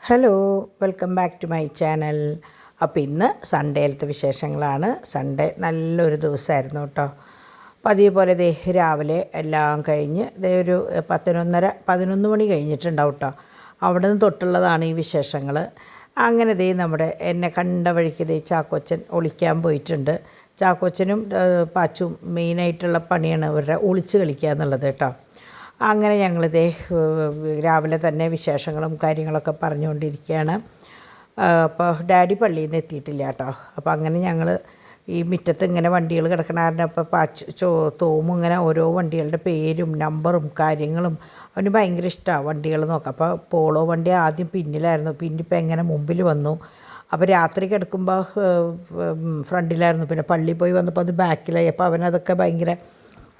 Hello, welcome back to my channel. അപ്പോൾ ഇന്ന് സൺഡേയിലത്തെ വിശേഷങ്ങളാണ്. സൺഡേ നല്ലൊരു ദിവസമായിരുന്നു കേട്ടോ. പതിവ് പോലെ ദേ രാവിലെ എല്ലാം കഴിഞ്ഞ് ദേ ഒരു 11 മണി കഴിഞ്ഞിട്ടുണ്ടാവും കേട്ടോ. അവിടെ നിന്ന് തൊട്ടുള്ളതാണ് ഈ വിശേഷങ്ങൾ. അങ്ങനെ ദേ നമ്മുടെ എന്നെ കണ്ട വഴിക്ക് ദേ ചാക്കോച്ചൻ ഒളിക്കാൻ പോയിട്ടുണ്ട്. ചാക്കോച്ചനും പാച്ചും മെയിനായിട്ടുള്ള പണിയാണ് ഇവരുടെ ഒളിച്ച് കളിക്കുക എന്നുള്ളത് കേട്ടോ. അങ്ങനെ ഞങ്ങളിതേ രാവിലെ തന്നെ വിശേഷങ്ങളും കാര്യങ്ങളൊക്കെ പറഞ്ഞുകൊണ്ടിരിക്കുകയാണ്. അപ്പോൾ ഡാഡി പള്ളിയിൽ നിന്ന് എത്തിയിട്ടില്ല കേട്ടോ. അപ്പോൾ അങ്ങനെ ഞങ്ങൾ ഈ മുറ്റത്ത് ഇങ്ങനെ വണ്ടികൾ കിടക്കണ കാരണം അപ്പോൾ തോമും ഇങ്ങനെ ഓരോ വണ്ടികളുടെ പേരും നമ്പറും കാര്യങ്ങളും അവന് ഭയങ്കര ഇഷ്ടമാണ് വണ്ടികൾ നോക്കാം. അപ്പോൾ പോളോ വണ്ടി ആദ്യം പിന്നിലായിരുന്നു, പിന്നിപ്പോൾ എങ്ങനെ മുമ്പിൽ വന്നു. അപ്പോൾ രാത്രി കിടക്കുമ്പോൾ ഫ്രണ്ടിലായിരുന്നു, പിന്നെ പള്ളിയിൽ പോയി വന്നപ്പോൾ അത് ബാക്കിലായി. അപ്പോൾ അവനതൊക്കെ ഭയങ്കര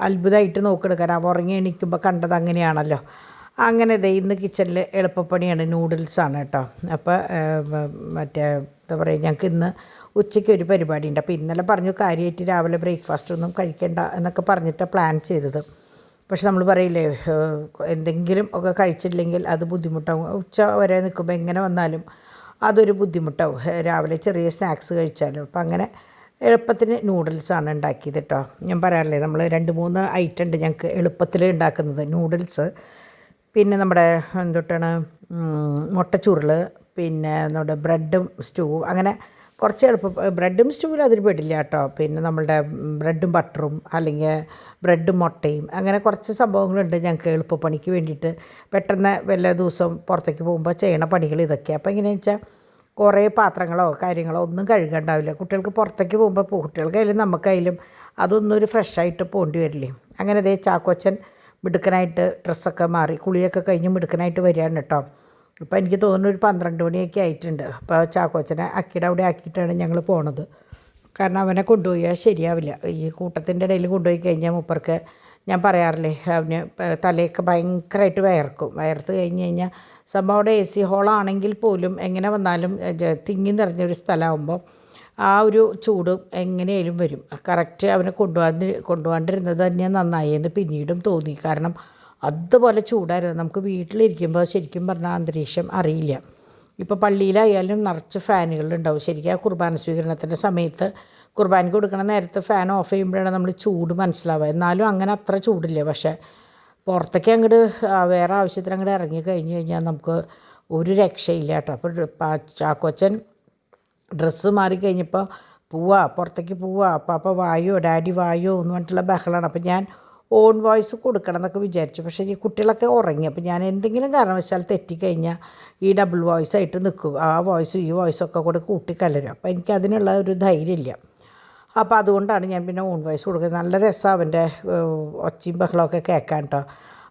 അത്ഭുതമായിട്ട് നോക്കിയെടുക്കാൻ അവ ഉറങ്ങി എണീക്കുമ്പോൾ കണ്ടത് അങ്ങനെയാണല്ലോ. അങ്ങനെ ഇന്ന് കിച്ചണിൽ എളുപ്പപ്പണിയാണ്, നൂഡിൽസാണ് കേട്ടോ. അപ്പോൾ എന്താ പറയുക, ഞങ്ങൾക്ക് ഇന്ന് ഉച്ചയ്ക്ക് ഒരു പരിപാടി ഉണ്ട്. അപ്പോൾ ഇന്നലെ പറഞ്ഞു കാര്യമായിട്ട് രാവിലെ ബ്രേക്ക്ഫാസ്റ്റ് ഒന്നും കഴിക്കേണ്ട എന്നൊക്കെ പറഞ്ഞിട്ട് പ്ലാൻ ചെയ്തത്. പക്ഷെ നമ്മൾ പറയില്ലേ, എന്തെങ്കിലും ഒക്കെ കഴിച്ചില്ലെങ്കിൽ അത് ബുദ്ധിമുട്ടാവും. ഉച്ച വരെ നിൽക്കുമ്പോൾ എങ്ങനെ വന്നാലും അതൊരു ബുദ്ധിമുട്ടാവും, രാവിലെ ചെറിയ സ്നാക്സ് കഴിച്ചാലും. അപ്പം അങ്ങനെ എളുപ്പത്തിന് നൂഡിൽസാണ് ഉണ്ടാക്കിയത് കേട്ടോ. ഞാൻ പറയാറില്ലേ, നമ്മൾ 2-3 ഐറ്റം ഉണ്ട് ഞങ്ങൾക്ക് എളുപ്പത്തിൽ ഉണ്ടാക്കുന്നത്. നൂഡിൽസ്, പിന്നെ നമ്മുടെ എന്തൊട്ടാണ് മുട്ടച്ചുരുൾ, പിന്നെ നമ്മുടെ ബ്രെഡും സ്റ്റൂവും, അങ്ങനെ കുറച്ച് ബ്രെഡും സ്റ്റൂവിൽ അതിൽ പെടില്ല കേട്ടോ. പിന്നെ നമ്മളുടെ ബ്രെഡും ബട്ടറും അല്ലെങ്കിൽ ബ്രെഡും മുട്ടയും, അങ്ങനെ കുറച്ച് സംഭവങ്ങളുണ്ട് ഞങ്ങൾക്ക് എളുപ്പപ്പണിക്ക് വേണ്ടിയിട്ട്. പെട്ടെന്ന് വല്ല ദിവസം പുറത്തേക്ക് പോകുമ്പോൾ ചെയ്യണ പണികൾ ഇതൊക്കെയാണ്. അപ്പോൾ എങ്ങനെയാണെന്ന് വെച്ചാൽ കുറേ പാത്രങ്ങളോ കാര്യങ്ങളോ ഒന്നും കഴുകണ്ടാവില്ല. കുട്ടികൾക്ക് പുറത്തേക്ക് പോകുമ്പോൾ കുട്ടികൾക്കായാലും നമുക്കായാലും അതൊന്നും ഒരു ഫ്രഷായിട്ട് പോകേണ്ടി വരില്ലേ. അങ്ങനെ ദേ ചാക്കോച്ചൻ മിടുക്കനായിട്ട് ഡ്രസ്സൊക്കെ മാറി കുളിയൊക്കെ കഴിഞ്ഞ് മിടുക്കനായിട്ട് വരികയാണ് കേട്ടോ. ഇപ്പോൾ എനിക്ക് തോന്നുന്നു ഒരു 12 മണിയൊക്കെ ആയിട്ടുണ്ട്. അപ്പോൾ ചാക്കോച്ചനെ അക്കിയുടെ അവിടെ ആക്കിയിട്ടാണ് ഞങ്ങൾ പോണത്. കാരണം അവനെ കൊണ്ടുപോയാൽ ശരിയാവില്ല. ഈ കൂട്ടത്തിൻ്റെ ഇടയിൽ കൊണ്ടുപോയി കഴിഞ്ഞാൽ മൂപ്പർക്ക്, ഞാൻ പറയാറില്ലേ, അവന് തലയൊക്കെ ഭയങ്കരമായിട്ട് വയർത്ത് കഴിഞ്ഞ് കഴിഞ്ഞാൽ സംഭവം അവിടെ AC ഹോളാണെങ്കിൽ പോലും എങ്ങനെ വന്നാലും തിങ്ങി നിറഞ്ഞൊരു സ്ഥലമാകുമ്പോൾ ആ ഒരു ചൂട് എങ്ങനെയായാലും വരും. കറക്റ്റ് അവനെ കൊണ്ടുപോകാണ്ടിരുന്നത് തന്നെ നന്നായി എന്ന് പിന്നീടും തോന്നി. കാരണം അതുപോലെ ചൂടായിരുന്നു. നമുക്ക് വീട്ടിലിരിക്കുമ്പോൾ ശരിക്കും പറഞ്ഞാൽ അന്തരീക്ഷം അറിയില്ല. ഇപ്പോൾ പള്ളിയിലായാലും നിറച്ച് ഫാനുകളുണ്ടാവും. ശരിക്കും ആ കുർബാന സ്വീകരണത്തിൻ്റെ സമയത്ത് കുർബാനയ്ക്ക് കൊടുക്കണ നേരത്തെ ഫാൻ ഓഫ് ചെയ്യുമ്പോഴാണ് നമ്മൾ ചൂട് മനസ്സിലാവുക. എന്നാലും അങ്ങനെ അത്ര ചൂടില്ല. പക്ഷേ പുറത്തേക്ക് അങ്ങോട്ട് വേറെ ആവശ്യത്തിന് അങ്ങോട്ട് ഇറങ്ങി കഴിഞ്ഞ് കഴിഞ്ഞാൽ നമുക്ക് ഒരു രക്ഷയില്ല കേട്ടോ. അപ്പോൾ ചാക്കോച്ചൻ ഡ്രസ്സ് മാറിക്കഴിഞ്ഞപ്പോൾ പുറത്തേക്ക് പോവാ, അപ്പോൾ വായോ ഡാഡി വായോ എന്ന് പറഞ്ഞിട്ടുള്ള ബഹളമാണ്. അപ്പോൾ ഞാൻ ഓൺ വോയിസ് കൊടുക്കണം എന്നൊക്കെ വിചാരിച്ചു. പക്ഷേ ഈ കുട്ടികളൊക്കെ ഉറങ്ങി. അപ്പോൾ ഞാൻ എന്തെങ്കിലും കാരണവശാൽ തെറ്റിക്കഴിഞ്ഞാൽ ഈ ഡബിൾ വോയിസ് ആയിട്ട് നിൽക്കും. ആ വോയിസും ഈ വോയിസൊക്കെ കൂടെ കൂട്ടിക്കലരും. അപ്പോൾ എനിക്കതിനുള്ള ഒരു ധൈര്യമില്ല. അപ്പോൾ അതുകൊണ്ടാണ് ഞാൻ പിന്നെ ഓൺ വോയിസ് കൊടുക്കുന്നത്. നല്ല രസമാണ് അവൻ്റെ ഒച്ചയും ബഹളമൊക്കെ കേൾക്കാൻ കേട്ടോ.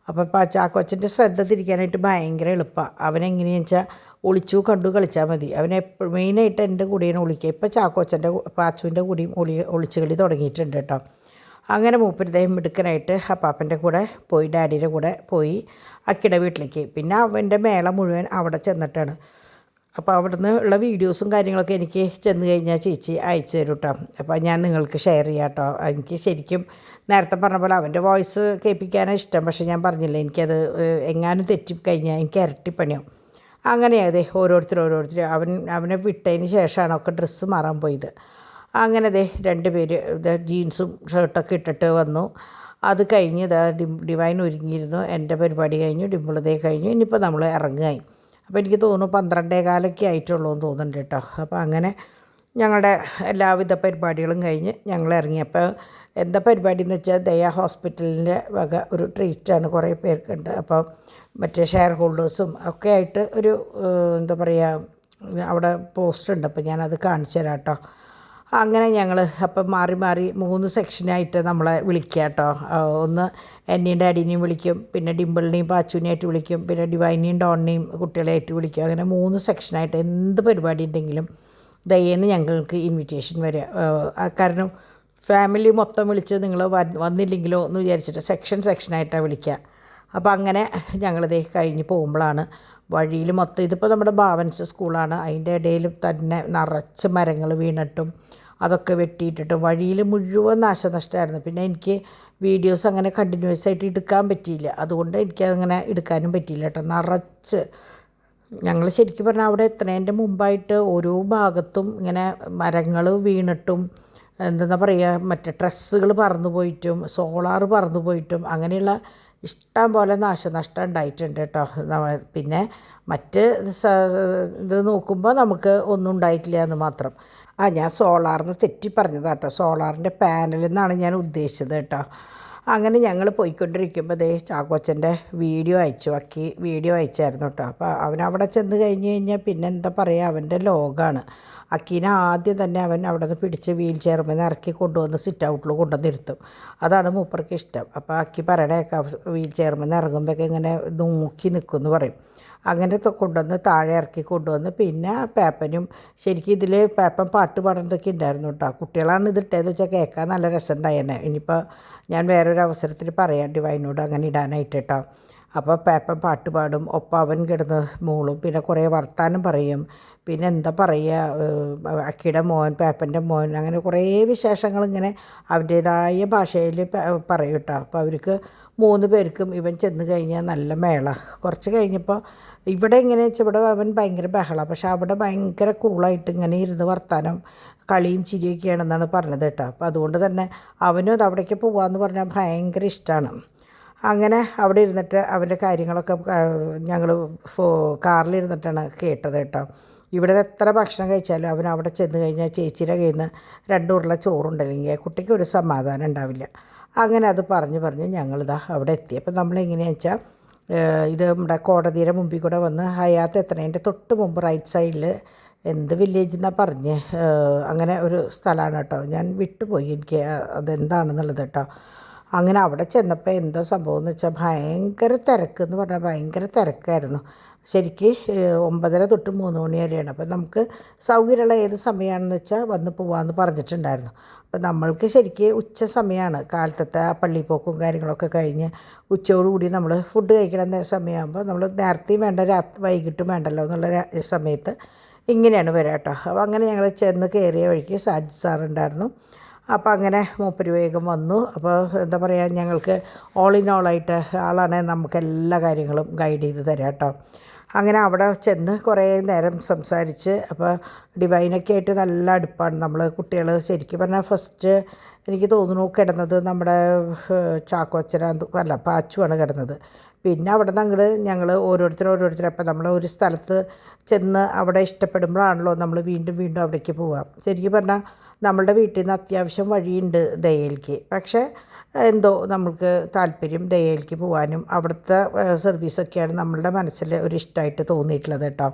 അപ്പോൾ ചാക്കോച്ചൻ്റെ ശ്രദ്ധ തിരിക്കാനായിട്ട് ഭയങ്കര എളുപ്പമാണ്. അവനെങ്ങനെയാണെന്ന് വെച്ചാൽ ഒളിച്ചു കണ്ടു കളിച്ചാൽ മതി. അവനെ മെയിനായിട്ട് എൻ്റെ കൂടെയാണ് ഒളിക്കുക. ഇപ്പോൾ പാച്ചുവിൻ്റെ കൂടെയും ഒളിച്ചു കളി തുടങ്ങിയിട്ടുണ്ട് കേട്ടോ. അങ്ങനെ മൂപ്പരുതേയും മിടുക്കനായിട്ട് അപ്പാപ്പൻ്റെ കൂടെ പോയി, ഡാഡിയുടെ കൂടെ പോയി അക്കിയുടെ വീട്ടിലേക്ക്. പിന്നെ അവൻ്റെ മേള മുഴുവൻ അവിടെ ചെന്നിട്ടാണ്. അപ്പോൾ അവിടുന്ന് ഉള്ള വീഡിയോസും കാര്യങ്ങളൊക്കെ എനിക്ക് ചെന്ന് കഴിഞ്ഞാൽ ചേച്ചി അയച്ചു തരും കേട്ടോ. അപ്പോൾ ഞാൻ നിങ്ങൾക്ക് ഷെയർ ചെയ്യാം കേട്ടോ. എനിക്ക് ശരിക്കും നേരത്തെ പറഞ്ഞ പോലെ അവൻ്റെ വോയിസ് കേൾപ്പിക്കാനാണ് ഇഷ്ടം. പക്ഷേ ഞാൻ പറഞ്ഞില്ല, എനിക്കത് എങ്ങാനും തെറ്റിക്കഴിഞ്ഞാൽ എനിക്ക് ഇരട്ടിപ്പണിയാവും. അങ്ങനെയാതെ ഓരോരുത്തർ അവനെ വിട്ടതിന് ശേഷമാണ് ഒക്കെ ഡ്രസ്സ് മാറാൻ പോയത്. അങ്ങനെ 2 പേര് ജീൻസും ഷർട്ടൊക്കെ ഇട്ടിട്ട് വന്നു. അത് കഴിഞ്ഞ് ഡിവൈൻ ഒരുങ്ങിയിരുന്നു. എൻ്റെ പരിപാടി കഴിഞ്ഞു, ഡിമ്പിളതേ കഴിഞ്ഞു. ഇനിയിപ്പോൾ നമ്മൾ ഇറങ്ങുകയായി. അപ്പോൾ എനിക്ക് തോന്നുന്നു 12:15 ആയിട്ടുള്ളൂ എന്ന് തോന്നുന്നുണ്ട് കേട്ടോ. അപ്പോൾ അങ്ങനെ ഞങ്ങളുടെ എല്ലാവിധ പരിപാടികളും കഴിഞ്ഞ് ഞങ്ങൾ ഇറങ്ങി. അപ്പോൾ എന്താ പരിപാടി എന്ന് വെച്ചാൽ ദയ ഹോസ്പിറ്റലിൻ്റെ വക ഒരു ട്രീറ്റാണ്, കുറേ പേർക്കുണ്ട്. അപ്പോൾ മറ്റേ ഷെയർ ഹോൾഡേഴ്സും ഒക്കെ ആയിട്ട് ഒരു എന്താ പറയുക, അവിടെ പോസ്റ്ററുണ്ട്. അപ്പോൾ ഞാനത് കാണിച്ചു തരാം കേട്ടോ. അങ്ങനെ ഞങ്ങൾ അപ്പം മാറി 3 സെക്ഷനായിട്ട് നമ്മളെ വിളിക്കുക കേട്ടോ. ഒന്ന് എന്നെയും ഡാഡിനെയും വിളിക്കും, പിന്നെ ഡിമ്പിളിനെയും പാച്ചുവിനെയായിട്ട് വിളിക്കും, പിന്നെ ഡിവൈനെയും ഡോണിനെയും കുട്ടികളെയായിട്ട് വിളിക്കും. അങ്ങനെ 3 സെക്ഷനായിട്ട് എന്ത് പരിപാടി ഉണ്ടെങ്കിലും ദയേന്ന് ഞങ്ങൾക്ക് ഇൻവിറ്റേഷൻ വരിക. കാരണം ഫാമിലി മൊത്തം വിളിച്ച് നിങ്ങൾ വന്നില്ലെങ്കിലോ എന്ന് വിചാരിച്ചിട്ട് സെക്ഷനായിട്ടാണ് വിളിക്കുക. അപ്പോൾ അങ്ങനെ ഞങ്ങളിതേ കഴിഞ്ഞ് പോകുമ്പോഴാണ് വഴിയിൽ മൊത്തം, ഇതിപ്പോൾ നമ്മുടെ ഭാവൻസ് സ്കൂളാണ്, അതിൻ്റെ ഇടയിൽ തന്നെ നിറച്ച് മരങ്ങൾ വീണിട്ടും അതൊക്കെ വെട്ടിയിട്ടിട്ടും വഴിയിൽ മുഴുവൻ നാശനഷ്ടമായിരുന്നു. പിന്നെ എനിക്ക് വീഡിയോസ് അങ്ങനെ കണ്ടിന്യൂസ് ആയിട്ട് എടുക്കാൻ പറ്റിയില്ല. അതുകൊണ്ട് എനിക്കങ്ങനെ എടുക്കാനും പറ്റിയില്ല കേട്ടോ. നിറച്ച് ഞങ്ങൾ ശരിക്കും പറഞ്ഞാൽ അവിടെ എത്തുന്നതിൻ്റെ മുമ്പായിട്ട് ഓരോ ഭാഗത്തും ഇങ്ങനെ മരങ്ങൾ വീണിട്ടും എന്താ പറയുക മറ്റേ ട്രസ്സുകൾ പറന്നു പോയിട്ടും സോളാർ പറന്നു പോയിട്ടും അങ്ങനെയുള്ള ഇഷ്ടം പോലെ നാശനഷ്ടം ഉണ്ടായിട്ടുണ്ട് കേട്ടോ. പിന്നെ മറ്റ് ഇത് നോക്കുമ്പോൾ നമുക്ക് ഒന്നും ഉണ്ടായിട്ടില്ല എന്ന് മാത്രം. ഞാൻ സോളാറിന് തെറ്റി പറഞ്ഞതാണ് കേട്ടോ. സോളാറിൻ്റെ പാനലിൽ നിന്നാണ് ഞാൻ ഉദ്ദേശിച്ചത് കേട്ടോ. അങ്ങനെ ഞങ്ങൾ പോയിക്കൊണ്ടിരിക്കുമ്പോൾ ചാക്കോച്ചൻ്റെ വീഡിയോ അയച്ചായിരുന്നു കേട്ടോ. അപ്പോൾ അവനവിടെ ചെന്ന് കഴിഞ്ഞ് കഴിഞ്ഞാൽ പിന്നെ എന്താ പറയുക, അവൻ്റെ ലോകമാണ്. അക്കീനെ ആദ്യം തന്നെ അവൻ അവിടെ നിന്ന് പിടിച്ച് വീൽ ചെയർമേൽ ഇറക്കി കൊണ്ടുവന്ന് സിറ്റ് ഔട്ടിൽ കൊണ്ടുവന്നിരുത്തും. അതാണ് മൂപ്പർക്ക് ഇഷ്ടം. അപ്പോൾ അക്കി പറയണേക്കാം വീൽ ചെയർമേൽ ഇറങ്ങുമ്പോഴൊക്കെ ഇങ്ങനെ നോക്കി നിൽക്കുമെന്ന് പറയും. അങ്ങനത്തെ കൊണ്ടുവന്ന് താഴെ ഇറക്കി കൊണ്ടുവന്ന് പിന്നെ പേപ്പനും ശരിക്കും ഇതിൽ പേപ്പൻ പാട്ട് പാടുന്നതൊക്കെ ഉണ്ടായിരുന്നു കേട്ടോ. കുട്ടികളാണ് ഇതിട്ടതെന്ന് വെച്ചാൽ കേൾക്കാൻ നല്ല രസമുണ്ടായേനെ. ഇനിയിപ്പോൾ ഞാൻ വേറൊരു അവസരത്തിൽ പറയാം ഡിവൈനോട് അങ്ങനെ ഇടാനായിട്ട് കേട്ടോ. അപ്പോൾ പേപ്പൻ പാട്ട് പാടും, ഒപ്പം അവൻ കിടന്ന് മൂളും, പിന്നെ കുറേ വർത്താനം പറയും. പിന്നെ എന്താ പറയുക, അക്കിയുടെ മോൻ, പേപ്പൻ്റെ മോൻ, അങ്ങനെ കുറേ വിശേഷങ്ങൾ ഇങ്ങനെ അവൻ്റേതായ ഭാഷയിൽ പറയും കേട്ടോ. അപ്പോൾ അവർക്ക് 3 പേർക്കും ഇവൻ ചെന്ന് കഴിഞ്ഞാൽ നല്ല മേള. കുറച്ച് കഴിഞ്ഞപ്പോൾ ഇവിടെ എങ്ങനെയാണെന്ന് വെച്ചാൽ ഇവിടെ അവൻ ഭയങ്കര ബഹളമാണ്, പക്ഷെ അവിടെ ഭയങ്കര കൂളായിട്ട് ഇങ്ങനെ ഇരുന്ന് വർത്താനം കളിയും ചിരിയൊക്കെയാണെന്നാണ് പറഞ്ഞത് കേട്ടോ. അപ്പോൾ അതുകൊണ്ട് തന്നെ അവനും അത് അവിടേക്ക് പോകാമെന്ന് പറഞ്ഞാൽ ഭയങ്കര ഇഷ്ടമാണ്. അങ്ങനെ അവിടെ ഇരുന്നിട്ട് അവൻ്റെ കാര്യങ്ങളൊക്കെ ഞങ്ങൾ കാറിലിരുന്നിട്ടാണ് കേട്ടത് കേട്ടോ. ഇവിടെ എത്ര ഭക്ഷണം കഴിച്ചാലും അവൻ അവിടെ ചെന്ന് കഴിഞ്ഞാൽ ചേച്ചിയുടെ കയ്യിൽ നിന്ന് 2 ഉരുള ചോറുണ്ടല്ലെങ്കിൽ കുട്ടിക്ക് ഒരു സമാധാനം ഉണ്ടാവില്ല. അങ്ങനെ അത് പറഞ്ഞ് ഞങ്ങളിതാ അവിടെ എത്തി. അപ്പോൾ നമ്മളെങ്ങനെയാണെന്ന് വെച്ചാൽ ഇത് നമ്മുടെ കോടതിയുടെ മുമ്പിൽ കൂടെ വന്ന് ഹയാത്ത് എത്തണതിൻ്റെ തൊട്ട് മുമ്പ് റൈറ്റ് സൈഡിൽ എന്ത് വില്ലേജ് എന്നാണ് പറഞ്ഞ് അങ്ങനെ ഒരു സ്ഥലമാണ് കേട്ടോ. ഞാൻ വിട്ടുപോയി എനിക്ക് അതെന്താണെന്നുള്ളത് കേട്ടോ. അങ്ങനെ അവിടെ ചെന്നപ്പോൾ എന്താ സംഭവം എന്ന് വെച്ചാൽ ഭയങ്കര തിരക്കെന്ന് പറഞ്ഞാൽ ഭയങ്കര തിരക്കായിരുന്നു. ശരിക്ക് 9:30 തൊട്ട് 3 മണി വരെയാണ്. അപ്പം നമുക്ക് സൗകര്യമുള്ള ഏത് സമയമാണെന്ന് വെച്ചാൽ വന്ന് പോകാമെന്ന് പറഞ്ഞിട്ടുണ്ടായിരുന്നു. അപ്പം നമ്മൾക്ക് ശരിക്ക് ഉച്ച സമയമാണ്, കാലത്തത്തെ പള്ളിയിൽ പോക്കും കാര്യങ്ങളൊക്കെ കഴിഞ്ഞ് ഉച്ചയോടുകൂടി നമ്മൾ ഫുഡ് കഴിക്കണ സമയമാകുമ്പോൾ നമ്മൾ നേരത്തെയും വേണ്ട വൈകിട്ടും വേണ്ടല്ലോ എന്നുള്ള സമയത്ത് ഇങ്ങനെയാണ് വരിക കേട്ടോ. അപ്പോൾ അങ്ങനെ ഞങ്ങൾ ചെന്ന് കയറിയ വഴിക്ക് സാജി സാറുണ്ടായിരുന്നു. അപ്പോൾ അങ്ങനെ മൂപ്പര് വേഗം വന്നു. അപ്പോൾ എന്താ പറയുക, ഞങ്ങൾക്ക് ഓൾ ഇൻ ഓളായിട്ട് ആളാണ് നമുക്ക് എല്ലാ കാര്യങ്ങളും ഗൈഡ് ചെയ്ത് തരാം കേട്ടോ. അങ്ങനെ അവിടെ ചെന്ന് കുറേ നേരം സംസാരിച്ച്, അപ്പോൾ ഡിവൈനൊക്കെ ആയിട്ട് നല്ല അടുപ്പാണ് നമ്മൾ കുട്ടികൾ. ശരിക്കും പറഞ്ഞാൽ ഫസ്റ്റ് എനിക്ക് തോന്നുന്നു കിടന്നത് നമ്മുടെ ചാക്കോച്ചന പാച്ചുവാണ് കിടന്നത്. പിന്നെ അവിടെ നിന്ന് ഞങ്ങൾ ഓരോരുത്തർ അപ്പം നമ്മൾ ഒരു സ്ഥലത്ത് ചെന്ന് അവിടെ ഇഷ്ടപ്പെടുമ്പോഴാണല്ലോ നമ്മൾ വീണ്ടും അവിടേക്ക് പോവാം. ശരിക്കും പറഞ്ഞാൽ നമ്മളുടെ വീട്ടിൽ നിന്ന് അത്യാവശ്യം വഴിയുണ്ട് ദയയിലേക്ക്, പക്ഷേ എന്തോ നമുക്ക് താല്പര്യം ദയയിലേക്ക് പോകാനും അവിടുത്തെ സർവീസൊക്കെയാണ് നമ്മളുടെ മനസ്സിൽ ഒരു ഇഷ്ടമായിട്ട് തോന്നിയിട്ടുള്ളത് കേട്ടോ.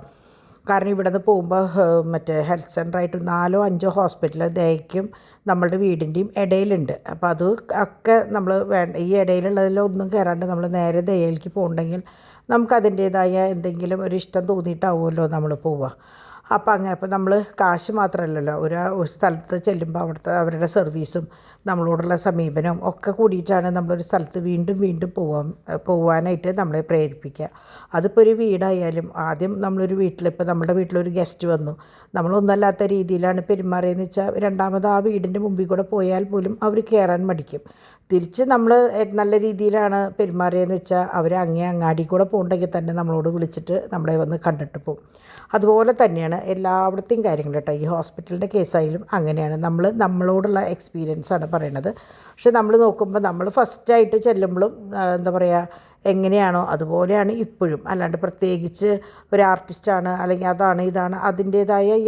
കാരണം ഇവിടെ നിന്ന് പോകുമ്പോൾ മറ്റേ ഹെൽത്ത് സെൻ്ററായിട്ട് 4-5 ഹോസ്പിറ്റൽ ദയയ്ക്കും നമ്മളുടെ വീടിൻ്റെയും ഇടയിലുണ്ട്. അപ്പോൾ അത് ഒക്കെ നമ്മൾ ഈ ഇടയിലുള്ളതിലൊന്നും കയറാണ്ട് നമ്മൾ നേരെ ദയയിലേക്ക് പോകണമെങ്കിൽ നമുക്കതിൻ്റേതായ എന്തെങ്കിലും ഒരു ഇഷ്ടം തോന്നിയിട്ടാവുമല്ലോ നമ്മൾ പോവുക. അപ്പോൾ അങ്ങനെ അപ്പോൾ നമ്മൾ കാശ് മാത്രമല്ലല്ലോ, ഒരു സ്ഥലത്ത് ചെല്ലുമ്പോൾ അവിടുത്തെ അവരുടെ സർവീസും നമ്മളോടുള്ള സമീപനവും ഒക്കെ കൂടിയിട്ടാണ് നമ്മളൊരു സ്ഥലത്ത് വീണ്ടും പോകാനായിട്ട് നമ്മളെ പ്രേരിപ്പിക്കുക. അതിപ്പോൾ ഒരു വീടായാലും ആദ്യം നമ്മളൊരു ഇപ്പോൾ നമ്മുടെ വീട്ടിലൊരു ഗസ്റ്റ് വന്നു, നമ്മളൊന്നല്ലാത്ത രീതിയിലാണ് പെരുമാറിയെന്ന് വെച്ചാൽ രണ്ടാമത് ആ വീടിൻ്റെ മുമ്പിൽ കൂടെ പോയാൽ പോലും അവർ കയറാൻ മടിക്കും. തിരിച്ച് നമ്മൾ നല്ല രീതിയിലാണ് പെരുമാറിയെന്ന് വെച്ചാൽ അവർ അങ്ങാടി കൂടെ പോകണമെങ്കിൽ തന്നെ നമ്മളോട് വിളിച്ചിട്ട് നമ്മളെ വന്ന് കണ്ടിട്ട് പോകും. അതുപോലെ തന്നെയാണ് എല്ലായിടത്തെയും കാര്യങ്ങൾ കേട്ടോ. ഈ ഹോസ്പിറ്റലിൻ്റെ കേസായാലും അങ്ങനെയാണ്. നമ്മളോടുള്ള എക്സ്പീരിയൻസാണ് പറയണത്. പക്ഷെ നമ്മൾ നോക്കുമ്പോൾ നമ്മൾ ഫസ്റ്റായിട്ട് ചെല്ലുമ്പോഴും എന്താ പറയുക, എങ്ങനെയാണോ അതുപോലെയാണ് ഇപ്പോഴും. അല്ലാണ്ട് പ്രത്യേകിച്ച് ഒരു ആർട്ടിസ്റ്റാണ് അല്ലെങ്കിൽ അതാണ് ഇതാണ് അതിൻ്റേതായ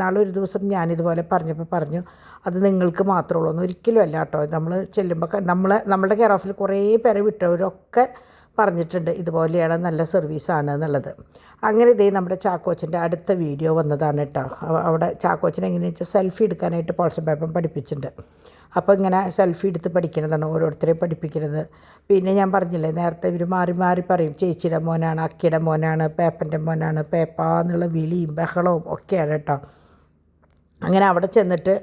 നാളൊരു ദിവസം ഞാനിതുപോലെ പറഞ്ഞു അത് നിങ്ങൾക്ക് മാത്രമുള്ളൂ എന്ന് ഒരിക്കലും അല്ല കേട്ടോ. നമ്മൾ ചെല്ലുമ്പോൾ നമ്മളുടെ കെയർ ഓഫിൽ കുറേ പേരെ വിട്ടവരൊക്കെ പറഞ്ഞിട്ടുണ്ട് ഇതുപോലെയാണ്, നല്ല സർവീസാണ് എന്നുള്ളത്. അങ്ങനെ നമ്മുടെ ചാക്കോച്ചൻ്റെ അടുത്ത വീഡിയോ വന്നതാണ് കേട്ടോ. അവിടെ ചാക്കോച്ചൻ എങ്ങനെയാണെന്ന് വെച്ചാൽ സെൽഫി എടുക്കാനായിട്ട് പോൾസൺ പേപ്പർ പഠിപ്പിച്ചിട്ടുണ്ട്. അപ്പോൾ ഇങ്ങനെ സെൽഫി എടുത്ത് പഠിക്കണതാണ് ഓരോരുത്തരെയും പഠിപ്പിക്കുന്നത്. പിന്നെ ഞാൻ പറഞ്ഞില്ലേ നേരത്തെ ഇവർ മാറി പറയും ചേച്ചിയുടെ മോനാണ്, അക്കിയുടെ മോനാണ്, പേപ്പൻ്റെ മോനാണ്, പേപ്പാന്നുള്ള വിളിയും ബഹളവും ഒക്കെയാണ് കേട്ടോ. അങ്ങനെ അവിടെ ചെന്നിട്ട്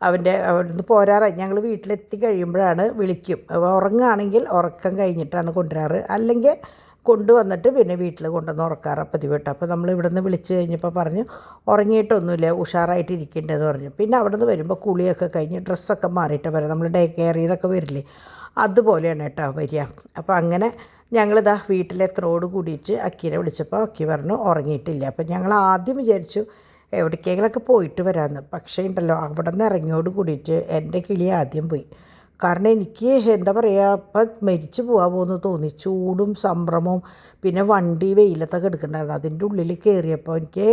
അവിടുന്ന് പോരാറായി. ഞങ്ങൾ വീട്ടിലെത്തി കഴിയുമ്പോഴാണ് വിളിക്കും. ഉറങ്ങുകയാണെങ്കിൽ ഉറക്കം കഴിഞ്ഞിട്ടാണ് കൊണ്ടുവരാറ്, അല്ലെങ്കിൽ കൊണ്ടുവന്നിട്ട് പിന്നെ വീട്ടിൽ കൊണ്ടുവന്ന് ഉറക്കാറ് പതിവ് കേട്ടോ. അപ്പോൾ നമ്മൾ ഇവിടെ നിന്ന് വിളിച്ച് കഴിഞ്ഞപ്പോൾ പറഞ്ഞു ഉറങ്ങിയിട്ടൊന്നുമില്ല, ഉഷാറായിട്ട് ഇരിക്കേണ്ടതെന്ന് പറഞ്ഞു. പിന്നെ അവിടെ നിന്ന് വരുമ്പോൾ കുളിയൊക്കെ കഴിഞ്ഞ് ഡ്രസ്സൊക്കെ മാറിയിട്ട് വരാം. നമ്മൾ ഡേ കെയർ ചെയ്തൊക്കെ വരില്ലേ, അതുപോലെയാണ് കേട്ടോ വരിക. അപ്പോൾ അങ്ങനെ ഞങ്ങളിതാ വീട്ടിലെത്രയോട് കൂടിയിട്ട് അക്കീനെ വിളിച്ചപ്പോൾ അക്കി പറഞ്ഞു ഉറങ്ങിയിട്ടില്ല. അപ്പോൾ ഞങ്ങൾ ആദ്യം വിചാരിച്ചു എവിടേക്കെങ്കിലൊക്കെ പോയിട്ട് വരാമെന്ന്. പക്ഷേ ഉണ്ടല്ലോ അവിടെ നിന്ന് ഇറങ്ങിയോട് കൂടിയിട്ട് എൻ്റെ കിളി ആദ്യം പോയി. കാരണം എനിക്ക് എന്താ പറയുക, ഇപ്പം മരിച്ചു പോകാമെന്ന് തോന്നി. ചൂടും സംഭ്രമവും പിന്നെ വണ്ടി വെയിലത്തൊക്കെ എടുക്കണ്ടായിരുന്നു. അതിൻ്റെ ഉള്ളിൽ കയറിയപ്പോൾ എനിക്ക്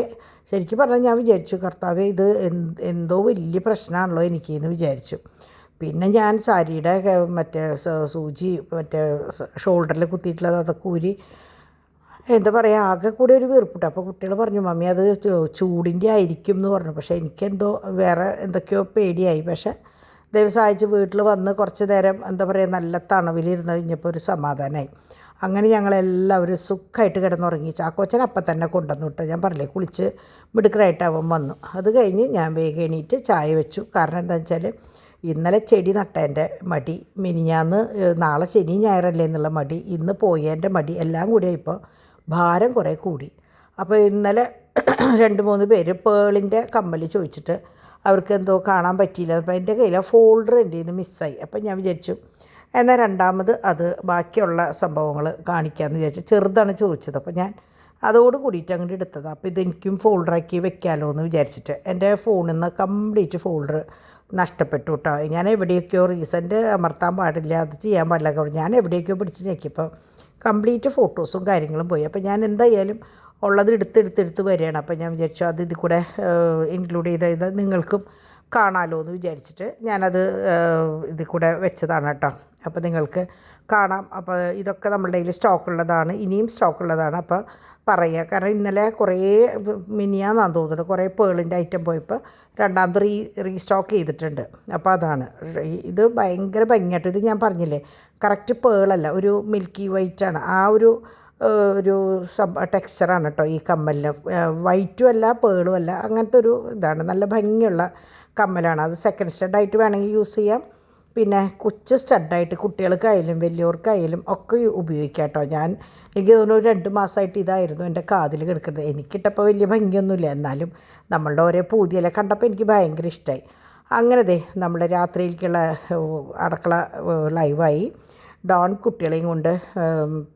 ശരിക്കും പറഞ്ഞാൽ ഞാൻ വിചാരിച്ചു കർത്താവേ ഇത് എന്തോ വലിയ പ്രശ്നമാണല്ലോ എനിക്കെന്ന് വിചാരിച്ചു. പിന്നെ ഞാൻ സാരിയുടെ മറ്റേ സൂചി മറ്റേ ഷോൾഡറിൽ കുത്തിയിട്ടുള്ളത് അതൊക്കെ ഊരി എന്താ പറയുക ആകെ കൂടെ ഒരു വീർപ്പിട്ടു. അപ്പോൾ കുട്ടികൾ പറഞ്ഞു മമ്മി അത് ചൂടിൻ്റെ ആയിരിക്കും എന്ന് പറഞ്ഞു. പക്ഷേ എനിക്കെന്തോ വേറെ എന്തൊക്കെയോ പേടിയായി. പക്ഷേ ദൈവം സഹായിച്ച് വീട്ടിൽ വന്ന് കുറച്ച് നേരം എന്താ പറയുക നല്ല തണവിലിരുന്ന് കഴിഞ്ഞപ്പോൾ ഒരു സമാധാനമായി. അങ്ങനെ ഞങ്ങളെല്ലാവരും സുഖമായിട്ട് കിടന്നുറങ്ങി. ചാക്കോച്ചൻ അപ്പം തന്നെ കൊണ്ടുവന്നു വിട്ടു. ഞാൻ പറഞ്ഞില്ലേ കുളിച്ച് മിടുക്കറായിട്ട് അവൻ വന്നു. അത് കഴിഞ്ഞ് ഞാൻ വേഗം എണീറ്റ് ചായ വെച്ചു. കാരണം എന്താണെന്ന് വെച്ചാൽ ഇന്നലെ ചെടി നട്ടതിൻ്റെ മടി, മിനിഞ്ഞാന്ന് നാളെ ശനി ഞായറല്ലേ എന്നുള്ള മടി, ഇന്ന് പോയതിൻ്റെ മടി എല്ലാം കൂടി ഇപ്പോൾ ഭാരം കുറേ കൂടി. അപ്പോൾ ഇന്നലെ 2-3 പേര് പേളിൻ്റെ കമ്മൽ ചോദിച്ചിട്ട് അവർക്ക് എന്തോ കാണാൻ പറ്റിയില്ല. അപ്പോൾ എൻ്റെ കയ്യിൽ ഫോൾഡർ എൻ്റെ നിന്ന് മിസ്സായി. അപ്പം ഞാൻ വിചാരിച്ചു എന്നാൽ രണ്ടാമത് അത് ബാക്കിയുള്ള സംഭവങ്ങൾ കാണിക്കാമെന്ന് വിചാരിച്ചു. ചെറുതാണ് ചോദിച്ചത്. അപ്പോൾ ഞാൻ അതോട് കൂടിയിട്ട് അങ്ങോട്ട് എടുത്തത്. അപ്പോൾ ഇതെനിക്കും ഫോൾഡറാക്കി വെക്കാമല്ലോ എന്ന് വിചാരിച്ചിട്ട് എൻ്റെ ഫോണിൽ നിന്ന് കംപ്ലീറ്റ് ഫോൾഡർ നഷ്ടപ്പെട്ടു കേട്ടോ. ഞാൻ എവിടെയൊക്കെയോ റീസെൻ്റ് അമർത്താൻ പാടില്ല, അത് ചെയ്യാൻ പാടില്ല, ഞാൻ എവിടെയൊക്കെയോ പിടിച്ച് ഞെക്കിയപ്പോൾ കംപ്ലീറ്റ് ഫോട്ടോസും കാര്യങ്ങളും പോയി. അപ്പോൾ ഞാൻ എന്തായാലും ഉള്ളത് എടുത്ത് വരികയാണ്. അപ്പോൾ ഞാൻ വിചാരിച്ചു അത് ഇതിൽ കൂടെ ഇൻക്ലൂഡ് ചെയ്ത് നിങ്ങൾക്കും കാണാമല്ലോ എന്ന് വിചാരിച്ചിട്ട് ഞാനത് ഇതിൽ കൂടെ വെച്ചതാണ് കേട്ടോ. അപ്പോൾ നിങ്ങൾക്ക് കാണാം. അപ്പോൾ ഇതൊക്കെ നമ്മുടെ കയ്യിൽ സ്റ്റോക്കുള്ളതാണ്, ഇനിയും സ്റ്റോക്കുള്ളതാണ്. അപ്പോൾ പറയുക കാരണം ഇന്നലെ കുറേ മിനിയാന്നാന്ന് തോന്നുന്നു കുറേ പേളിൻ്റെ ഐറ്റം പോയപ്പോൾ രണ്ടാമത് റീസ്റ്റോക്ക് ചെയ്തിട്ടുണ്ട്. അപ്പോൾ അതാണ് ഇത് ഭയങ്കര ഭംഗിയായിട്ട്. ഇത് ഞാൻ പറഞ്ഞില്ലേ കറക്റ്റ് പേളല്ല, ഒരു മിൽക്കി വൈറ്റാണ്. ആ ഒരു ടെക്സ്ചറാണ് കേട്ടോ ഈ കമ്മലിന്. വൈറ്റും അല്ല പേളും അല്ല, അങ്ങനത്തെ ഒരു ഇതാണ്. നല്ല ഭംഗിയുള്ള കമ്മലാണ്. അത് സെക്കൻഡ് സ്റ്റഡായിട്ട് വേണമെങ്കിൽ യൂസ് ചെയ്യാം, പിന്നെ കൊച്ചു സ്റ്റഡായിട്ട് കുട്ടികൾക്കായാലും വലിയവർക്കായാലും ഒക്കെ ഉപയോഗിക്കാം കേട്ടോ. എനിക്ക് തോന്നുന്നു 2 മാസമായിട്ട് ഇതായിരുന്നു എൻ്റെ കാതിൽ കിടക്കുന്നത്. എനിക്കിട്ടപ്പോൾ വലിയ ഭംഗിയൊന്നുമില്ല, എന്നാലും നമ്മളുടെ ഓരോ പൂതിയെല്ലാം കണ്ടപ്പോൾ എനിക്ക് ഭയങ്കര ഇഷ്ടമായി. അങ്ങനെ നമ്മുടെ രാത്രിയിലേക്കുള്ള അടുക്കള ലൈവായി. ഡോൺ കുട്ടികളെയും കൊണ്ട്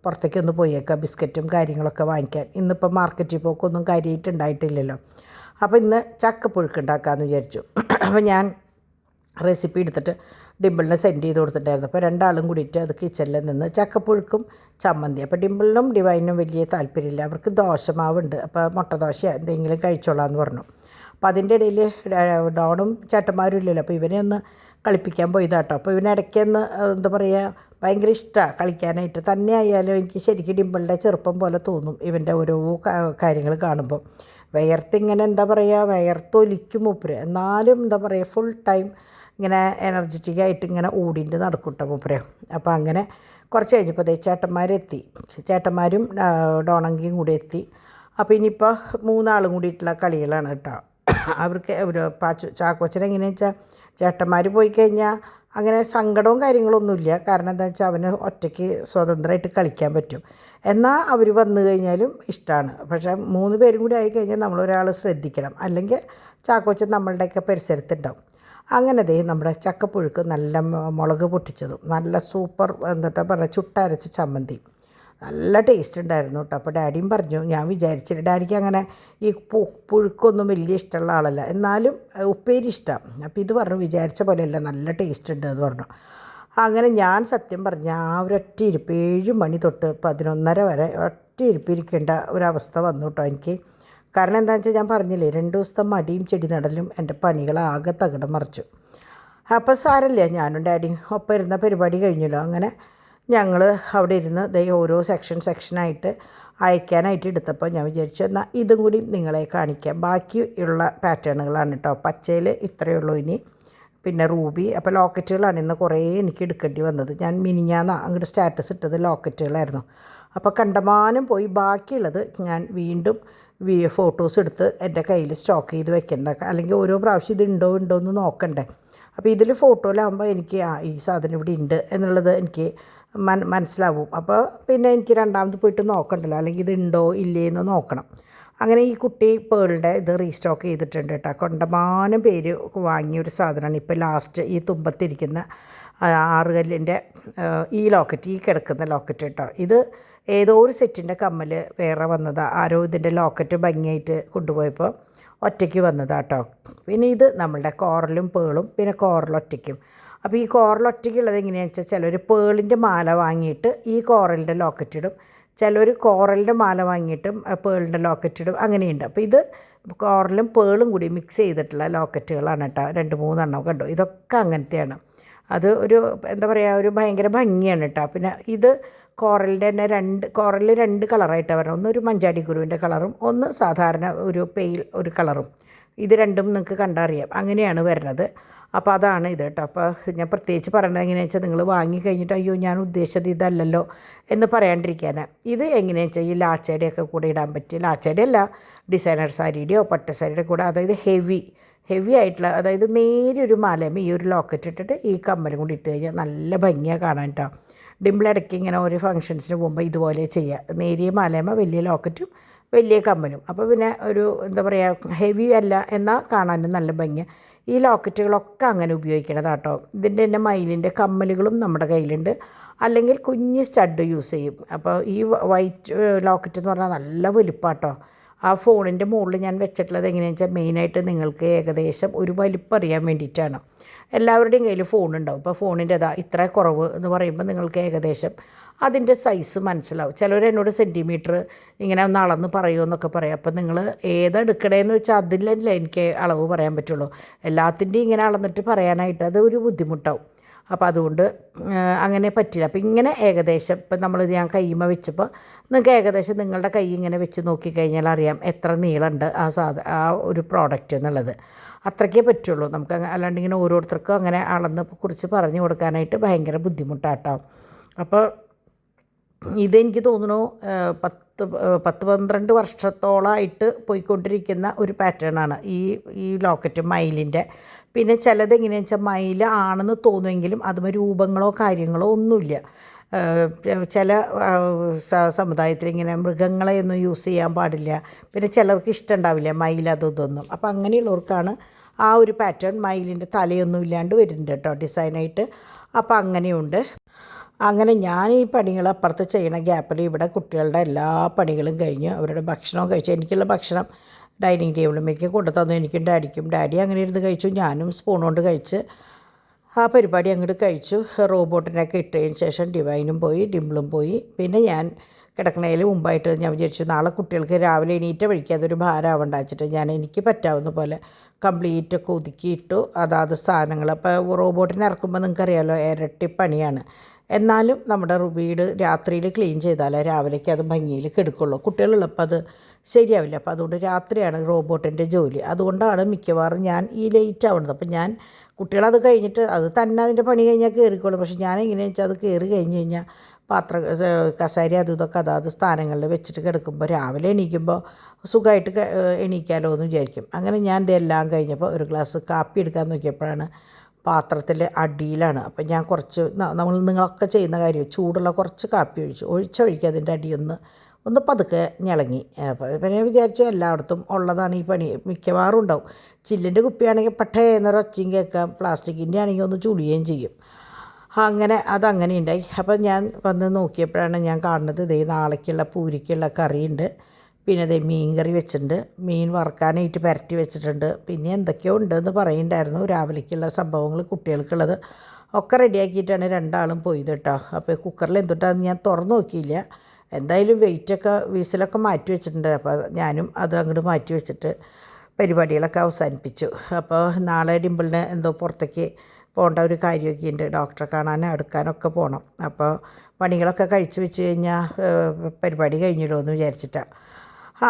പുറത്തേക്കൊന്ന് പോയേക്കാം ബിസ്ക്കറ്റും കാര്യങ്ങളൊക്കെ വാങ്ങിക്കാൻ. ഇന്നിപ്പോൾ മാർക്കറ്റിൽ പോക്കൊന്നും കാര്യമായിട്ടുണ്ടായിട്ടില്ലല്ലോ. അപ്പോൾ ഇന്ന് ചക്കപ്പുഴുക്ക് ഉണ്ടാക്കാമെന്ന് വിചാരിച്ചു. അപ്പോൾ ഞാൻ റെസിപ്പി എടുത്തിട്ട് ഡിമ്പിളിനെ സെൻഡ് ചെയ്ത് കൊടുത്തിട്ടുണ്ടായിരുന്നു. അപ്പോൾ 2 ആളും കൂടിയിട്ട് അത് കിച്ചണിൽ നിന്ന് ചക്കപ്പുഴുക്കും ചമ്മന്തി. അപ്പോൾ ഡിമ്പിളിനും ഡിവൈനും വലിയ താല്പര്യമില്ല, അവർക്ക് ദോശമാവുണ്ട്. അപ്പോൾ മുട്ട ദോശ എന്തെങ്കിലും കഴിച്ചോളാമെന്ന് പറഞ്ഞു. അപ്പോൾ അതിൻ്റെ ഇടയിൽ ഡോണും ചേട്ടന്മാരും ഇല്ലല്ലോ, അപ്പോൾ ഇവനെ ഒന്ന് കളിപ്പിക്കാൻ പോയതാട്ടോ. അപ്പോൾ ഇവനിടയ്ക്കൊന്ന് എന്താ പറയുക ഭയങ്കര ഇഷ്ടമാണ് കളിക്കാനായിട്ട്. തന്നെ ആയാലും എനിക്ക് ശരിക്കും ഡിമ്പിളിൻ്റെ ചെറുപ്പം പോലെ തോന്നും ഇവൻ്റെ ഓരോ കാര്യങ്ങൾ കാണുമ്പോൾ. വിയർത്തിങ്ങനെ എന്താ പറയുക വിയർത്തൊലിക്കും മൂപ്പര്, എന്നാലും എന്താ പറയുക ഫുൾ ടൈം ഇങ്ങനെ എനർജറ്റിക്കായിട്ട് ഇങ്ങനെ ഓടിയിട്ട് നടക്കൂട്ടോ മൂപ്പര്. അപ്പോൾ അങ്ങനെ കുറച്ച് കഴിഞ്ഞപ്പോൾ ചേട്ടന്മാരെത്തി, ചേട്ടന്മാരും ഡോണങ്കിയും കൂടി എത്തി. അപ്പോൾ ഇനിയിപ്പോൾ 3 ആളും കൂടിയിട്ടുള്ള കളികളാണ് കേട്ടോ. അവർക്ക് ഒരു ചാക്കോച്ചൻ എങ്ങനെയാണെന്ന് വെച്ചാൽ ചേട്ടന്മാർ പോയി കഴിഞ്ഞാൽ അങ്ങനെ സങ്കടവും കാര്യങ്ങളൊന്നുമില്ല. കാരണം എന്താ വെച്ചാൽ അവന് ഒറ്റയ്ക്ക് സ്വതന്ത്രമായിട്ട് കളിക്കാൻ പറ്റും. എന്നാൽ അവർ വന്നു കഴിഞ്ഞാലും ഇഷ്ടമാണ്. പക്ഷേ 3 പേരും കൂടി ആയിക്കഴിഞ്ഞാൽ നമ്മളൊരാൾ ശ്രദ്ധിക്കണം, അല്ലെങ്കിൽ ചാക്കോച്ചൻ നമ്മളുടെയൊക്കെ പരിസരത്തുണ്ടാവും. അങ്ങനെ നമ്മുടെ ചക്കപ്പുഴുക്ക് നല്ല മുളക് പൊട്ടിച്ചതും നല്ല സൂപ്പർ എന്നിട്ട് പറഞ്ഞ ചുട്ടരച്ച ചമ്മന്തി നല്ല ടേസ്റ്റ് ഉണ്ടായിരുന്നു കേട്ടോ. അപ്പോൾ ഡാഡിയും പറഞ്ഞു, ഞാൻ വിചാരിച്ചില്ല ഡാഡിക്ക് അങ്ങനെ ഈ പുഴുക്കൊന്നും വലിയ ഇഷ്ടമുള്ള ആളല്ല, എന്നാലും ഉപ്പേരി ഇഷ്ടമാണ്. അപ്പോൾ ഇത് പറഞ്ഞു വിചാരിച്ച പോലെയല്ല നല്ല ടേസ്റ്റ് ഉണ്ട് എന്ന് പറഞ്ഞു. അങ്ങനെ ഞാൻ സത്യം പറഞ്ഞാൽ ആ ഒരൊറ്റ ഇരിപ്പ് 7 മണി തൊട്ട് 11:30 വരെ ഒറ്റ ഇരിപ്പിരിക്കേണ്ട ഒരവസ്ഥ വന്നു കേട്ടോ എനിക്ക്. കാരണം എന്താണെന്ന് വെച്ചാൽ ഞാൻ പറഞ്ഞില്ലേ 2 ദിവസത്തെ മടിയും ചെടി നടലും എൻ്റെ പണികളാകെ തകിടം മറിച്ചു. അപ്പോൾ സാരമില്ല, ഞാനും ഡാഡിയും ഒപ്പം ഇരുന്ന പരിപാടി കഴിഞ്ഞല്ലോ. അങ്ങനെ ഞങ്ങൾ അവിടെ ഇരുന്ന് ഓരോ സെക്ഷനായിട്ട് അയക്കാനായിട്ട് എടുത്തപ്പോൾ ഞാൻ വിചാരിച്ചു എന്നാൽ ഇതും കൂടി നിങ്ങളെ കാണിക്കാം. ബാക്കിയുള്ള പാറ്റേണുകളാണ് കേട്ടോ. പച്ചയിൽ ഇത്രയേ ഉള്ളൂ ഇനി. പിന്നെ റൂബി. അപ്പോൾ ലോക്കറ്റുകളാണ് ഇന്ന് കുറേ എനിക്ക് എടുക്കേണ്ടി വന്നത്. ഞാൻ മിനിഞ്ഞാന്ന് അങ്ങോട്ട് സ്റ്റാറ്റസ് ഇട്ടത് ലോക്കറ്റുകളായിരുന്നു. അപ്പോൾ കണ്ടമാനം പോയി. ബാക്കിയുള്ളത് ഞാൻ വീണ്ടും ഫോട്ടോസ് എടുത്ത് എൻ്റെ കയ്യിൽ സ്റ്റോക്ക് ചെയ്ത് വെക്കണ്ട, അല്ലെങ്കിൽ ഓരോ പ്രാവശ്യം ഇത് ഉണ്ടോ എന്ന് നോക്കണ്ടേ. അപ്പോൾ ഇതിൽ ഫോട്ടോയിലാകുമ്പോൾ എനിക്ക് ഈ സാധനം ഇവിടെ ഉണ്ട് എന്നുള്ളത് എനിക്ക് മനസ്സിലാവും. അപ്പോൾ പിന്നെ എനിക്ക് രണ്ടാമത് പോയിട്ട് നോക്കണ്ടല്ലോ, അല്ലെങ്കിൽ ഇത് ഉണ്ടോ ഇല്ലേ എന്ന് നോക്കണം. അങ്ങനെ ഈ കുട്ടി പേളിൻ്റെ ഇത് റീസ്റ്റോക്ക് ചെയ്തിട്ടുണ്ട് കേട്ടോ. കൊണ്ടമാനം പേര് വാങ്ങിയൊരു സാധനമാണ്. ഇപ്പോൾ ലാസ്റ്റ് ഈ തുമ്പത്തിരിക്കുന്ന 6 കല്ലിൻ്റെ ഈ ലോക്കറ്റ്, ഈ കിടക്കുന്ന ലോക്കറ്റ് കേട്ടോ. ഇത് ഏതോ ഒരു സെറ്റിൻ്റെ കമ്മൽ വേറെ വന്നതാണ്. ആരോ ഇതിൻ്റെ ലോക്കറ്റ് ഭംഗിയായിട്ട് കൊണ്ടുപോയപ്പോൾ ഒറ്റയ്ക്ക് വന്നതാണ് കേട്ടോ. പിന്നെ ഇത് നമ്മളുടെ കോറലും പേളും, പിന്നെ കോറലൊറ്റയ്ക്കും. അപ്പോൾ ഈ കോറലൊറ്റയ്ക്കുള്ളത് എങ്ങനെയാണെന്ന് വെച്ചാൽ ചിലർ പേളിൻ്റെ മാല വാങ്ങിയിട്ട് ഈ കോറലിൻ്റെ ലോക്കറ്റ് ഇടും, ചിലർ കോറലിൻ്റെ മാല വാങ്ങിയിട്ടും പേളിൻ്റെ ലോക്കറ്റ് ഇടും, അങ്ങനെയുണ്ട്. അപ്പോൾ ഇത് കോറലും പേളും കൂടി മിക്സ് ചെയ്തിട്ടുള്ള ലോക്കറ്റുകളാണ് കേട്ടോ. 2-3 എണ്ണം കണ്ടോ. ഇതൊക്കെ അങ്ങനത്തെയാണ്. അത് ഒരു എന്താ പറയുക, ഒരു ഭയങ്കര ഭംഗിയാണ് കേട്ടോ. പിന്നെ ഇത് കോറലിൻ്റെ തന്നെ കോറലിൽ 2 കളറായിട്ടാണ് വരുന്നത്. ഒന്ന് ഒരു മഞ്ചാടി കുരുവിൻ്റെ കളറും, ഒന്ന് സാധാരണ ഒരു പെയിൽ ഒരു കളറും. ഇത് രണ്ടും നിങ്ങൾക്ക് കണ്ടറിയാം, അങ്ങനെയാണ് വരുന്നത്. അപ്പോൾ അതാണ് ഇത് കേട്ടോ. അപ്പോൾ ഞാൻ പ്രത്യേകിച്ച് പറയണത് എങ്ങനെയാണെന്ന് വെച്ചാൽ നിങ്ങൾ വാങ്ങി കഴിഞ്ഞിട്ട് അയ്യോ ഞാൻ ഉദ്ദേശിച്ചത് ഇതല്ലല്ലോ എന്ന് പറയാണ്ടിരിക്കാനാണ്. ഇത് എങ്ങനെയാണെന്ന് വെച്ചാൽ ഈ ലാച്ചയുടെയൊക്കെ കൂടെ ഇടാൻ പറ്റിയ, ലാച്ചയുടെ അല്ല, ഡിസൈനർ സാരിയുടെയോ പട്ടുസാരിയുടെ കൂടെ, അതായത് ഹെവി ആയിട്ടുള്ള, അതായത് നേരിയൊരു മാലയും ഈ ഒരു ലോക്കറ്റ് ഇട്ടിട്ട് ഈ കമ്മലും കൂടി ഇട്ട് കഴിഞ്ഞാൽ നല്ല ഭംഗിയാണ് കാണാൻ കേട്ടോ. ഡിംപിൾ ഇടയ്ക്ക് ഇങ്ങനെ ഓരോ ഫംഗ്ഷൻസിന് പോകുമ്പോൾ ഇതുപോലെ ചെയ്യുക. നേരിയ മാലയുമ്പോൾ വലിയ ലോക്കറ്റും വലിയ കമ്മലും. അപ്പോൾ പിന്നെ ഒരു എന്താ പറയുക, ഹെവി അല്ല എന്നാൽ കാണാനും നല്ല ഭംഗിയാണ്. ഈ ലോക്കറ്റുകളൊക്കെ അങ്ങനെ ഉപയോഗിക്കണതാണ് കേട്ടോ. ഇതിൻ്റെ തന്നെ മയിലിൻ്റെ കമ്മലുകളും നമ്മുടെ കയ്യിലുണ്ട്, അല്ലെങ്കിൽ കുഞ്ഞ് സ്റ്റഡ് യൂസ് ചെയ്യും. അപ്പോൾ ഈ വൈറ്റ് ലോക്കറ്റ് എന്ന് പറഞ്ഞാൽ നല്ല വലിപ്പാട്ടോ. ആ ഫോണിൻ്റെ മുകളിൽ ഞാൻ വെച്ചിട്ടുള്ളത് എങ്ങനെയാണെന്ന് വെച്ചാൽ മെയിനായിട്ട് നിങ്ങൾക്ക് ഏകദേശം ഒരു വലിപ്പം അറിയാൻ വേണ്ടിയിട്ടാണ്. എല്ലാവരുടെയും കയ്യിൽ ഫോണുണ്ടാവും. ഇപ്പോൾ ഫോണിൻ്റെ ഇത്ര കുറവ് എന്ന് പറയുമ്പോൾ നിങ്ങൾക്ക് ഏകദേശം അതിൻ്റെ സൈസ് മനസ്സിലാവും. ചിലർ എന്നോട് സെൻറ്റിമീറ്റർ ഇങ്ങനെ ഒന്ന് അളന്ന് പറയുമെന്നൊക്കെ പറയും. അപ്പോൾ നിങ്ങൾ ഏതെടുക്കണേന്ന് വെച്ചാൽ അതിലല്ലേ എനിക്ക് അളവ് പറയാൻ പറ്റുള്ളൂ. എല്ലാത്തിൻ്റെയും ഇങ്ങനെ അളന്നിട്ട് പറയാനായിട്ട് അത് ഒരു ബുദ്ധിമുട്ടാവും. അപ്പോൾ അതുകൊണ്ട് അങ്ങനെ പറ്റില്ല. അപ്പോൾ ഇങ്ങനെ ഏകദേശം ഇപ്പം നമ്മളിത് ഞാൻ കയ്യുമ്മ വെച്ചപ്പോൾ നിങ്ങൾക്ക് ഏകദേശം നിങ്ങളുടെ കൈ ഇങ്ങനെ വെച്ച് നോക്കിക്കഴിഞ്ഞാൽ അറിയാം എത്ര നീളമുണ്ട് ആ ഒരു പ്രോഡക്റ്റ് എന്നുള്ളത്. അത്രയ്ക്കേ പറ്റുള്ളൂ നമുക്ക്. അല്ലാണ്ട് ഇങ്ങനെ ഓരോരുത്തർക്കും അങ്ങനെ അളന്ന് കുറിച്ച് പറഞ്ഞു കൊടുക്കാനായിട്ട് ഭയങ്കര ബുദ്ധിമുട്ടാട്ടോ. അപ്പോൾ ഇതെനിക്ക് തോന്നുന്നു 10-12 വർഷത്തോളമായിട്ട് പോയിക്കൊണ്ടിരിക്കുന്ന ഒരു പാറ്റേണാണ് ഈ ലോക്കറ്റ് മയിലിൻ്റെ. പിന്നെ ചിലത് എങ്ങനെയാണെന്ന് വെച്ചാൽ മയിൽ ആണെന്ന് തോന്നുമെങ്കിലും അതും രൂപങ്ങളോ കാര്യങ്ങളോ ഒന്നുമില്ല. ചില സമുദായത്തിൽ ഇങ്ങനെ മൃഗങ്ങളെയൊന്നും യൂസ് ചെയ്യാൻ പാടില്ല. പിന്നെ ചിലർക്ക് ഇഷ്ടമുണ്ടാവില്ല മയിൽ ഇതൊന്നും. അപ്പോൾ അങ്ങനെയുള്ളവർക്കാണ് ആ ഒരു പാറ്റേൺ മയിലിൻ്റെ തലയൊന്നും ഇല്ലാണ്ട് വരുന്നുണ്ട് കേട്ടോ ഡിസൈനായിട്ട്. അപ്പോൾ അങ്ങനെയുണ്ട്. അങ്ങനെ ഞാൻ ഈ പണികൾ അപ്പുറത്ത് ചെയ്യണ ഗ്യാപ്പിൽ ഇവിടെ കുട്ടികളുടെ എല്ലാ പണികളും കഴിഞ്ഞ് അവരുടെ ഭക്ഷണവും കഴിച്ചു. എനിക്കുള്ള ഭക്ഷണം ഡൈനിങ് ടേബിളിലേക്ക് കൊണ്ടു തന്നു, എനിക്കും ഡാഡിക്കും. ഡാഡി അങ്ങനെ ഇരുന്ന് കഴിച്ചു, ഞാനും സ്പൂൺ കൊണ്ട് കഴിച്ച് ആ പരിപാടി അങ്ങോട്ട് കഴിച്ചു. റോബോട്ടിനൊക്കെ ഇട്ടതിന് ശേഷം ഡിവൈനും പോയി, ഡിംപിളും പോയി. പിന്നെ ഞാൻ കിടക്കണതിൽ മുമ്പായിട്ട് ഞാൻ വിചാരിച്ചു നാളെ കുട്ടികൾക്ക് രാവിലെ എണീറ്റ വഴിക്ക് അതൊരു ഭാരമാവണ്ട വെച്ചിട്ട് ഞാൻ എനിക്ക് പറ്റാവുന്ന പോലെ കംപ്ലീറ്റ് ഒക്കെ ഒതുക്കിയിട്ടു അതാത് സ്ഥാനങ്ങൾ. അപ്പോൾ റോബോട്ടിനെ ഇറക്കുമ്പോൾ നിങ്ങൾക്കറിയാമല്ലോ ഇരട്ടി പണിയാണ്. എന്നാലും നമ്മുടെ വീട് രാത്രിയിൽ ക്ലീൻ ചെയ്താലേ രാവിലേക്ക് അത് ഭംഗിയിൽ കെടുക്കുള്ളൂ. കുട്ടികളുള്ളപ്പോൾ അത് ശരിയാവില്ല. അപ്പോൾ അതുകൊണ്ട് രാത്രിയാണ് റോബോട്ടിൻ്റെ ജോലി. അതുകൊണ്ടാണ് മിക്കവാറും ഞാൻ ഈ ലേറ്റ് ആവുന്നത്. അപ്പോൾ ഞാൻ കുട്ടികളത് കഴിഞ്ഞിട്ട് അത് തന്നെ അതിൻ്റെ പണി കഴിഞ്ഞാൽ കയറിക്കോളും. പക്ഷേ ഞാൻ എങ്ങനെയാണെന്ന് വെച്ചാൽ അത് കയറി കഴിഞ്ഞ് കഴിഞ്ഞാൽ കസേര ഇതൊക്കെ അതാത് സ്ഥാനങ്ങളിൽ വെച്ചിട്ട് കിടക്കുമ്പോൾ രാവിലെ എണീക്കുമ്പോൾ സുഖമായിട്ട് എണീക്കാമല്ലോ എന്ന് വിചാരിക്കും. അങ്ങനെ ഞാൻ ഇതെല്ലാം കഴിഞ്ഞപ്പോൾ ഒരു ഗ്ലാസ് കാപ്പി എടുക്കാൻ നോക്കിയപ്പോഴാണ് പാത്രത്തിൽ അടിയിലാണ്. അപ്പം ഞാൻ കുറച്ച് നിങ്ങളൊക്കെ ചെയ്യുന്ന കാര്യം ചൂടുള്ള കുറച്ച് കാപ്പി ഒഴിച്ചൊഴിക്കുക അതിൻ്റെ അടിയൊന്ന് പതുക്കെ ഞളങ്ങി. അപ്പോൾ പിന്നെ വിചാരിച്ചു എല്ലായിടത്തും ഉള്ളതാണ് ഈ പണി, മിക്കവാറും ഉണ്ടാവും. ചില്ലിൻ്റെ കുപ്പിയാണെങ്കിൽ പട്ടേ എന്നൊരൊച്ചയും കേൾക്കാം, പ്ലാസ്റ്റിക്കിൻ്റെ ആണെങ്കിൽ ഒന്ന് ചുളിയുകയും ചെയ്യും. അങ്ങനെ അതങ്ങനെ ഉണ്ടായി. അപ്പം ഞാൻ വന്ന് നോക്കിയപ്പോഴാണ് ഞാൻ കാണുന്നത് നാളേക്കുള്ള പൂരിക്കുള്ള കറിയുണ്ട്. പിന്നെ മീൻ കറി വെച്ചിട്ടുണ്ട്, മീൻ വറുക്കാനായിട്ട് പുരട്ടി വെച്ചിട്ടുണ്ട്. പിന്നെ എന്തൊക്കെയോ ഉണ്ടെന്ന് പറയുന്നുണ്ടായിരുന്നു രാവിലേക്കുള്ള സംഭവങ്ങൾ കുട്ടികൾക്കുള്ളത് ഒക്കെ റെഡിയാക്കിയിട്ടാണ് രണ്ടാളും പോയത് കേട്ടോ. അപ്പോൾ കുക്കറിൽ എന്തുട്ടാന്ന് ഞാൻ തുറന്ന് നോക്കിയില്ല. എന്തായാലും വെയിറ്റൊക്കെ വിസിലൊക്കെ മാറ്റി വെച്ചിട്ടുണ്ട്. അപ്പോൾ ഞാനും അത് അങ്ങോട്ട് മാറ്റി വെച്ചിട്ട് പരിപാടികളൊക്കെ അവസാനിപ്പിച്ചു. അപ്പോൾ നാളെ ഡിംപിളിന് എന്തോ പുറത്തേക്ക് പോകേണ്ട ഒരു കാര്യമൊക്കെ ഉണ്ട്, ഡോക്ടറെ കാണാനും എടുക്കാനൊക്കെ പോകണം. അപ്പോൾ പണികളൊക്കെ കഴിച്ച് വെച്ച് കഴിഞ്ഞാൽ പരിപാടി കഴിഞ്ഞല്ലോ എന്ന് വിചാരിച്ചിട്ടാണ്.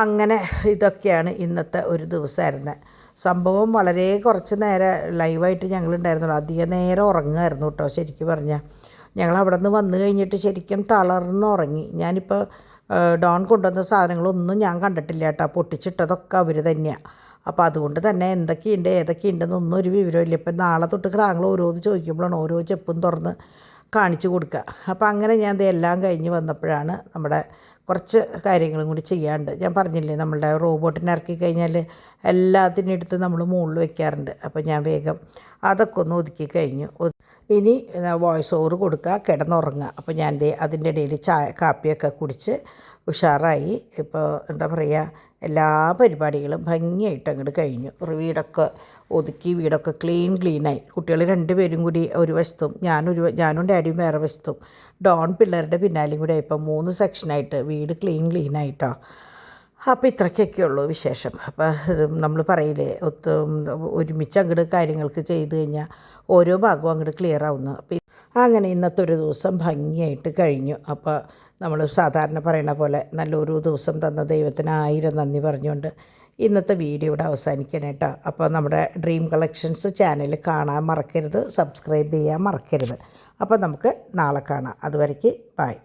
അങ്ങനെ ഇതൊക്കെയാണ് ഇന്നത്തെ ഒരു ദിവസമായിരുന്നത്. സംഭവം വളരെ കുറച്ച് നേരം ലൈവായിട്ട് ഞങ്ങളുണ്ടായിരുന്നുള്ളൂ. അധികം നേരം ഉറങ്ങുമായിരുന്നു കേട്ടോ. ശരിക്കും പറഞ്ഞാൽ ഞങ്ങൾ അവിടെ നിന്ന് വന്നു കഴിഞ്ഞിട്ട് ശരിക്കും തളർന്നുറങ്ങി. ഞാനിപ്പോൾ ഡോൺ കൊണ്ടുവന്ന സാധനങ്ങളൊന്നും ഞാൻ കണ്ടിട്ടില്ല കേട്ടോ. പൊട്ടിച്ചിട്ടതൊക്കെ അവർ തന്നെയാണ്. അപ്പോൾ അതുകൊണ്ട് തന്നെ എന്തൊക്കെയുണ്ട് ഏതൊക്കെയുണ്ടെന്നൊന്നും ഒരു വിവരമില്ല. ഇപ്പം നാളെ തൊട്ട് ഞങ്ങൾ ഓരോന്ന് ചോദിക്കുമ്പോഴാണ് ഓരോ ചെപ്പും തുറന്ന് കാണിച്ചു കൊടുക്കുക. അപ്പോൾ അങ്ങനെ ഞാൻ ഇതെല്ലാം കഴിഞ്ഞ് വന്നപ്പോഴാണ് നമ്മുടെ കുറച്ച് കാര്യങ്ങളും കൂടി ചെയ്യാണ്ട്. ഞാൻ പറഞ്ഞില്ലേ നമ്മളുടെ റോബോട്ടിനെ ഇറക്കി കഴിഞ്ഞാൽ എല്ലാത്തിനും എടുത്ത് നമ്മൾ മുകളിൽ വെക്കാറുണ്ട്. അപ്പോൾ ഞാൻ വേഗം അതൊക്കെ ഒന്ന് ഒതുക്കി കഴിഞ്ഞു. ഇനി വോയിസ് ഓവർ കൊടുക്കുക, കിടന്നുറങ്ങുക. അപ്പോൾ ഞാൻ അതിൻ്റെ ഇടയിൽ കാപ്പിയൊക്കെ കുടിച്ച് ഉഷാറായി. ഇപ്പോൾ എന്താ പറയുക, എല്ലാ പരിപാടികളും ഭംഗിയായിട്ട് അങ്ങോട്ട് കഴിഞ്ഞു. വീടൊക്കെ ഒതുക്കി, വീടൊക്കെ ക്ലീനായി. കുട്ടികൾ 2 പേരും കൂടി ഒരു വശത്തും ഞാനും ഡാഡിയും വേറെ വശത്തും, ഡോൺ പിള്ളേരുടെ പിന്നാലെയും കൂടി ആയപ്പോൾ 3 സെക്ഷനായിട്ട് വീട് ക്ലീനായിട്ടോ. അപ്പോൾ ഇത്രയ്ക്കൊക്കെ ഉള്ളൂ വിശേഷം. അപ്പോൾ നമ്മൾ പറയില്ലേ, ഒരുമിച്ച് അങ്ങോട്ട് കാര്യങ്ങൾക്ക് ചെയ്ത് കഴിഞ്ഞാൽ ഓരോ ഭാഗവും അങ്ങോട്ട് ക്ലിയർ ആവുന്നു. അപ്പോൾ അങ്ങനെ ഇന്നത്തെ ഒരു ദിവസം ഭംഗിയായിട്ട് കഴിഞ്ഞു. അപ്പോൾ നമ്മൾ സാധാരണ പറയണ പോലെ നല്ലൊരു ദിവസം തന്ന ദൈവത്തിന് 1000 നന്ദി പറഞ്ഞുകൊണ്ട് ഇന്നത്തെ വീഡിയോ ഇവിടെ അവസാനിക്കണം കേട്ടോ. അപ്പോൾ നമ്മുടെ ഡ്രീം കളക്ഷൻസ് ചാനൽ കാണാൻ മറക്കരുത്, സബ്സ്ക്രൈബ് ചെയ്യാൻ മറക്കരുത്. അപ്പോൾ നമുക്ക് നാളെ കാണാം. അതുവരയ്ക്ക് ബൈ.